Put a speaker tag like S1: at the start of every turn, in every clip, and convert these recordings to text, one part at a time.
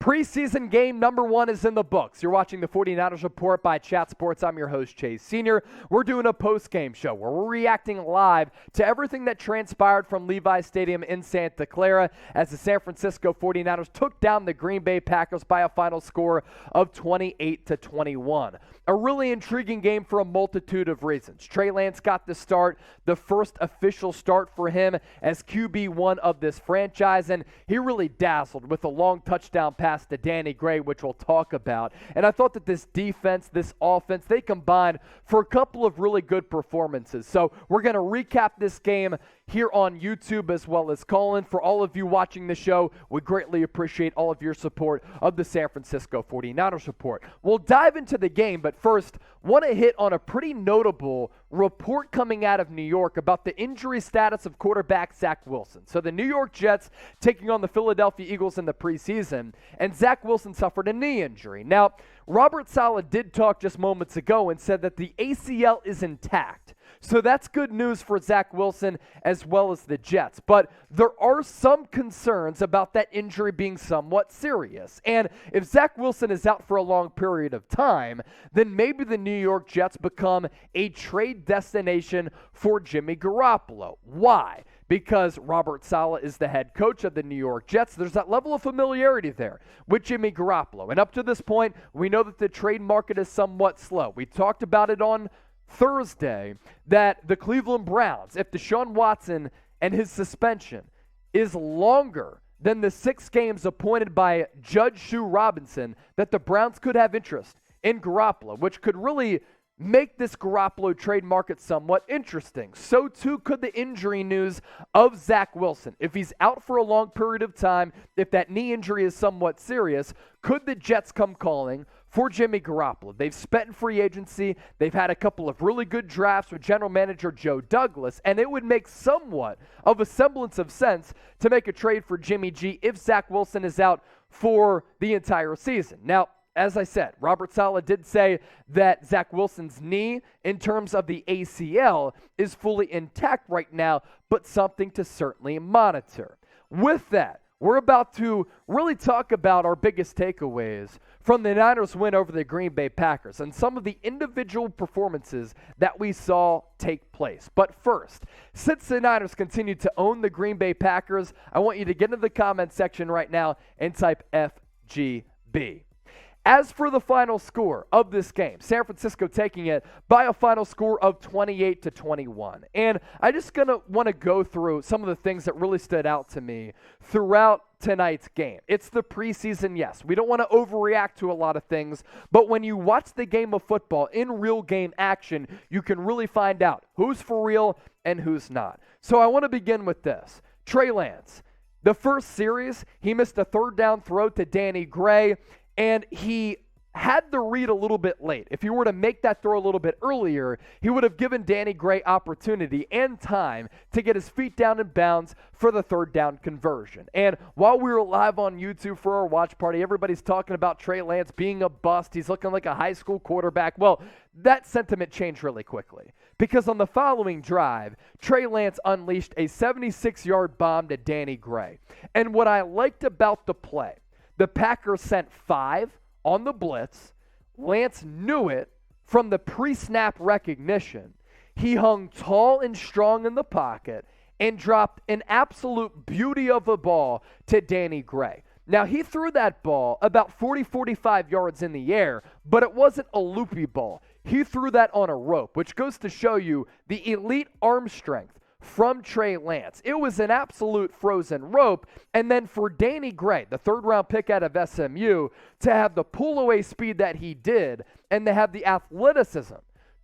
S1: Preseason game number 1 is in the books. You're watching the 49ers Report by Chat Sports. I'm your host, Chase Sr. We're doing a post-game show where we're reacting live to everything that transpired from Levi Stadium in Santa Clara as the San Francisco 49ers took down the Green Bay Packers by a final score of 28-21. A really intriguing game for a multitude of reasons. Trey Lance got the start, the first official start for him as QB1 of this franchise, and he really dazzled with a long touchdown pass to Danny Gray, which we'll talk about. And I thought that this defense, this offense, they combined for a couple of really good performances. So we're going to recap this game here on YouTube as well as Colin. For all of you watching the show, we greatly appreciate all of your support of the San Francisco 49ers Report. We'll dive into the game, but first, want to hit on a pretty notable report coming out of New York about the injury status of quarterback Zach Wilson. So the New York Jets taking on the Philadelphia Eagles in the preseason, and Zach Wilson suffered a knee injury. Now, Robert Saleh did talk just moments ago and said that the ACL is intact. So that's good news for Zach Wilson as well as the Jets. But there are some concerns about that injury being somewhat serious. And if Zach Wilson is out for a long period of time, then maybe the New York Jets become a trade destination for Jimmy Garoppolo. Why? Because Robert Saleh is the head coach of the New York Jets. There's that level of familiarity there with Jimmy Garoppolo. And up to this point, we know that the trade market is somewhat slow. We talked about it on Thursday that the Cleveland Browns, if Deshaun Watson and his suspension is longer than the 6 games appointed by Judge Shu Robinson, that the Browns could have interest in Garoppolo, which could really make this Garoppolo trade market somewhat interesting. So too could the injury news of Zach Wilson. If he's out for a long period of time, if that knee injury is somewhat serious, could the Jets come calling for Jimmy Garoppolo? They've spent in free agency. They've had a couple of really good drafts with general manager Joe Douglas, and it would make somewhat of a semblance of sense to make a trade for Jimmy G if Zach Wilson is out for the entire season. Now, as I said, Robert Saleh did say that Zach Wilson's knee, in terms of the ACL, is fully intact right now, but something to certainly monitor. With that, we're about to really talk about our biggest takeaways from the Niners win over the Green Bay Packers and some of the individual performances that we saw take place. But first, since the Niners continue to own the Green Bay Packers, I want you to get into the comment section right now and type FGB. As for the final score of this game, San Francisco taking it by a final score of 28-21. And I just want to go through some of the things that really stood out to me throughout tonight's game. It's the preseason, yes. We don't want to overreact to a lot of things, but when you watch the game of football in real game action, you can really find out who's for real and who's not. So I want to begin with this. Trey Lance, the first series, he missed a third down throw to Danny Gray, and he had the read a little bit late. If he were to make that throw a little bit earlier, he would have given Danny Gray opportunity and time to get his feet down in bounds for the third down conversion. And while we were live on YouTube for our watch party, everybody's talking about Trey Lance being a bust. He's looking like a high school quarterback. Well, that sentiment changed really quickly because on the following drive, Trey Lance unleashed a 76-yard bomb to Danny Gray. And what I liked about the play, the Packers sent 5 on the blitz. Lance knew it from the pre-snap recognition. He hung tall and strong in the pocket and dropped an absolute beauty of a ball to Danny Gray. Now, he threw that ball about 45 yards in the air, but it wasn't a loopy ball. He threw that on a rope, which goes to show you the elite arm strength from Trey Lance. It was an absolute frozen rope. And then for Danny Gray, the third-round pick out of SMU, to have the pull-away speed that he did and to have the athleticism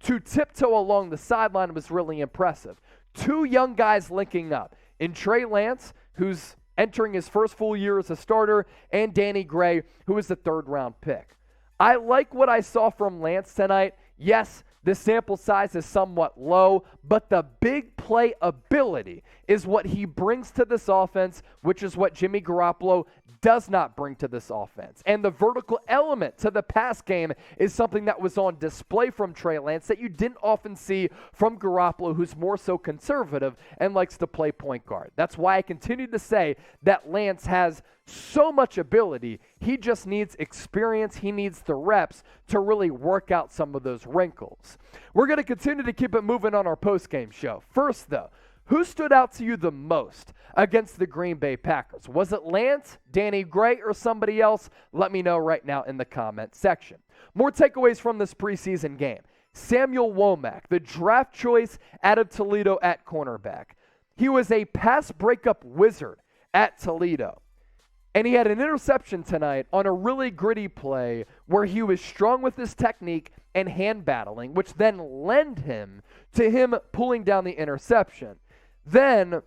S1: to tiptoe along the sideline was really impressive. 2 young guys linking up in Trey Lance, who's entering his first full year as a starter, and Danny Gray, who is the third-round pick. I like what I saw from Lance tonight. Yes, the sample size is somewhat low, but the big play ability is what he brings to this offense, which is what Jimmy Garoppolo does not bring to this offense. And the vertical element to the pass game is something that was on display from Trey Lance that you didn't often see from Garoppolo, who's more so conservative and likes to play point guard. That's why I continue to say that Lance has so much ability. He just needs experience. He needs the reps to really work out some of those wrinkles. We're going to continue to keep it moving on our postgame show. First, though, who stood out to you the most against the Green Bay Packers? Was it Lance, Danny Gray, or somebody else? Let me know right now in the comment section. More takeaways from this preseason game. Samuel Womack, the draft choice out of Toledo at cornerback. He was a pass breakup wizard at Toledo. And he had an interception tonight on a really gritty play where he was strong with his technique and hand battling, which then led him to him pulling down the interception. Then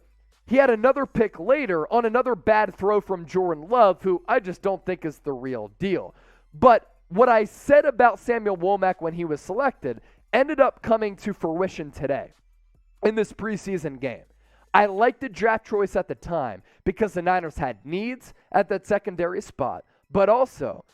S1: he had another pick later on another bad throw from Jordan Love, who I just don't think is the real deal. But what I said about Samuel Womack when he was selected ended up coming to fruition today in this preseason game. I liked the draft choice at the time because the Niners had needs at that secondary spot, but also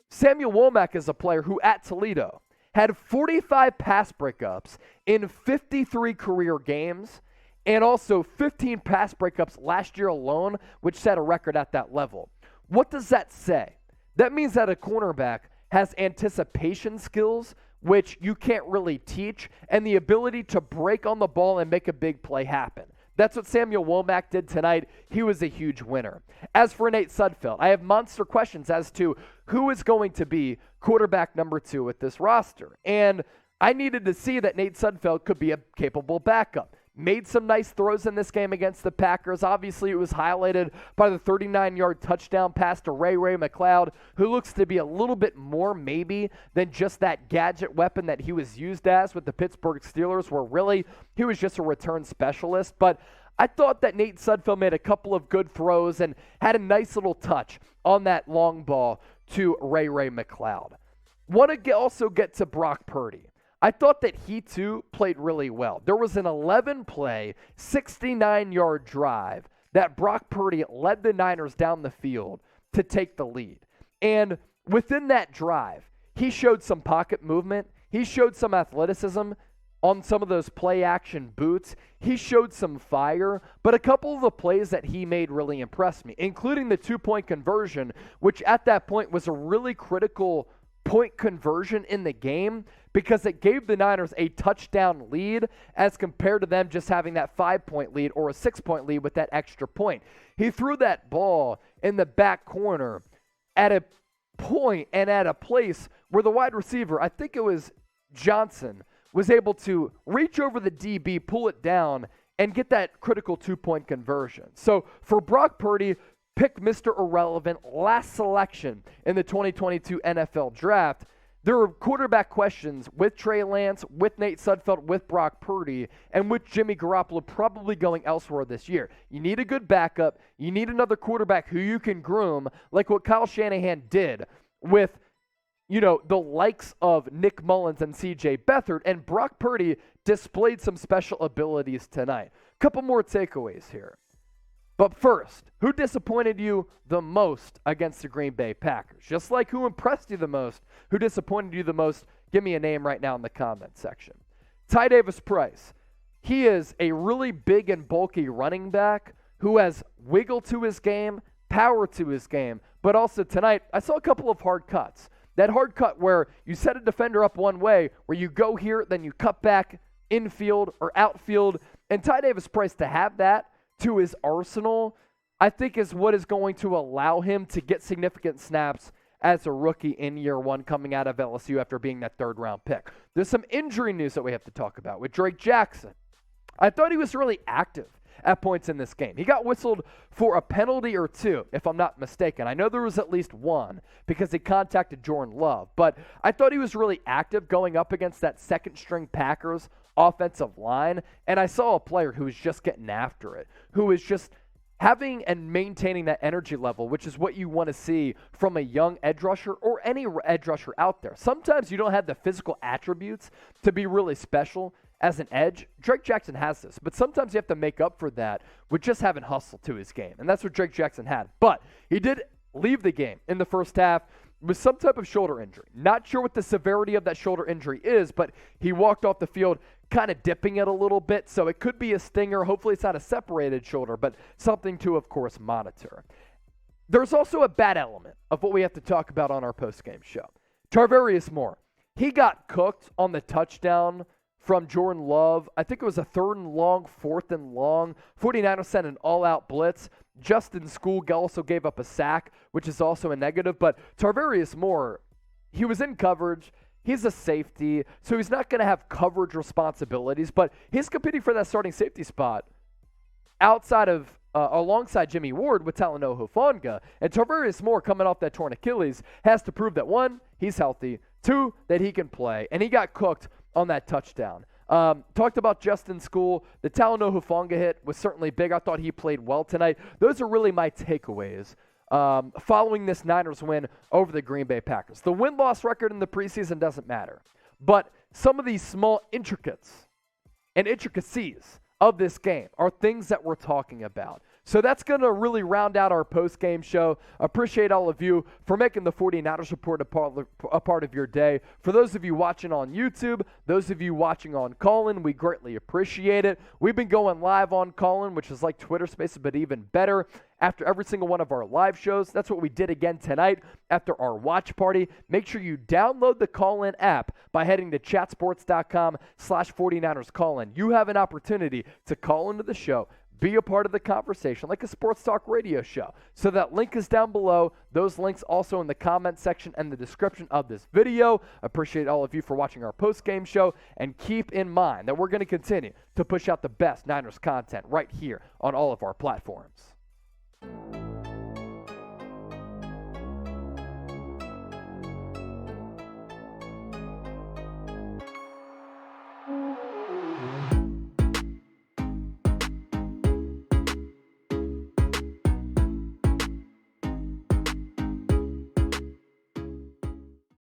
S1: Samuel Womack is a player who at Toledo had 45 pass breakups in 53 career games, and also 15 pass breakups last year alone, which set a record at that level. What does that say? That means that a cornerback has anticipation skills, which you can't really teach, and the ability to break on the ball and make a big play happen. That's what Samuel Womack did tonight. He was a huge winner. As for Nate Sudfeld, I have monster questions as to who is going to be quarterback number 2 with this roster. And I needed to see that Nate Sudfeld could be a capable backup. Made some nice throws in this game against the Packers. Obviously, it was highlighted by the 39-yard touchdown pass to Ray McLeod, who looks to be a little bit more maybe than just that gadget weapon that he was used as with the Pittsburgh Steelers, where really he was just a return specialist. But I thought that Nate Sudfeld made a couple of good throws and had a nice little touch on that long ball to Ray McLeod. Want to also get to Brock Purdy. I thought that he, too, played really well. There was an 11-play, 69-yard drive that Brock Purdy led the Niners down the field to take the lead. And within that drive, he showed some pocket movement. He showed some athleticism on some of those play-action boots. He showed some fire. But a couple of the plays that he made really impressed me, including the two-point conversion, which at that point was a really critical point conversion in the game because it gave the Niners a touchdown lead as compared to them just having that 5-point lead or a 6-point lead with that extra point. He threw that ball in the back corner at a point and at a place where the wide receiver, I think it was Johnson, was able to reach over the DB, pull it down, and get that critical 2-point conversion. So for Brock Purdy, pick Mr. Irrelevant, last selection in the 2022 NFL Draft. There are quarterback questions with Trey Lance, with Nate Sudfeld, with Brock Purdy, and with Jimmy Garoppolo probably going elsewhere this year. You need a good backup. You need another quarterback who you can groom, like what Kyle Shanahan did with, the likes of Nick Mullins and C.J. Beathard, and Brock Purdy displayed some special abilities tonight. Couple more takeaways here. But first, who disappointed you the most against the Green Bay Packers? Just like who impressed you the most, who disappointed you the most, give me a name right now in the comment section. Ty Davis-Price. He is a really big and bulky running back who has wiggle to his game, power to his game, but also tonight I saw a couple of hard cuts. That hard cut where you set a defender up one way, where you go here, then you cut back infield or outfield, and Ty Davis-Price to have that to his arsenal, I think is what is going to allow him to get significant snaps as a rookie in year one coming out of LSU after being that third-round pick. There's some injury news that we have to talk about with Drake Jackson. I thought he was really active at points in this game. He got whistled for a penalty or two, if I'm not mistaken. I know there was at least one because he contacted Jordan Love, but I thought he was really active going up against that second-string Packers offensive line, and I saw a player who was just getting after it, who was just having and maintaining that energy level, which is what you want to see from a young edge rusher or any edge rusher out there. Sometimes you don't have the physical attributes to be really special as an edge. Drake Jackson has this, but sometimes you have to make up for that with just having hustle to his game, and that's what Drake Jackson had. But he did leave the game in the first half with some type of shoulder injury. Not sure what the severity of that shoulder injury is, but he walked off the field kind of dipping it a little bit, so it could be a stinger. Hopefully it's not a separated shoulder, but something to, of course, monitor. There's also a bad element of what we have to talk about on our postgame show. Tarvarius Moore, he got cooked on the touchdown from Jordan Love. I think it was a 3rd and long, 4th and long. 49ers sent an all-out blitz. Justin Skule also gave up a sack, which is also a negative. But Tarvarius Moore, he was in coverage. He's a safety, so he's not going to have coverage responsibilities. But he's competing for that starting safety spot outside of alongside Jimmy Ward with Talanoa Hufanga. And Tarvarius Moore, coming off that torn Achilles, has to prove that, 1, he's healthy, 2, that he can play. And he got cooked on that touchdown. Talked about Justin Skule. The Talanoa Hufanga hit was certainly big. I thought he played well tonight. Those are really my takeaways following this Niners win over the Green Bay Packers. The win-loss record in the preseason doesn't matter. But some of these small intricacies of this game are things that we're talking about. So that's going to really round out our post-game show. Appreciate all of you for making the 49ers Report a part of your day. For those of you watching on YouTube, those of you watching on Callin, we greatly appreciate it. We've been going live on Callin, which is like Twitter Spaces, but even better. After every single one of our live shows, that's what we did again tonight after our watch party. Make sure you download the Callin app by heading to chatsports.com/49ersCallin. You have an opportunity to call into the show, be a part of the conversation like a sports talk radio show. So that link is down below. Those links also in the comment section and the description of this video. Appreciate all of you for watching our post-game show. And keep in mind that we're going to continue to push out the best Niners content right here on all of our platforms.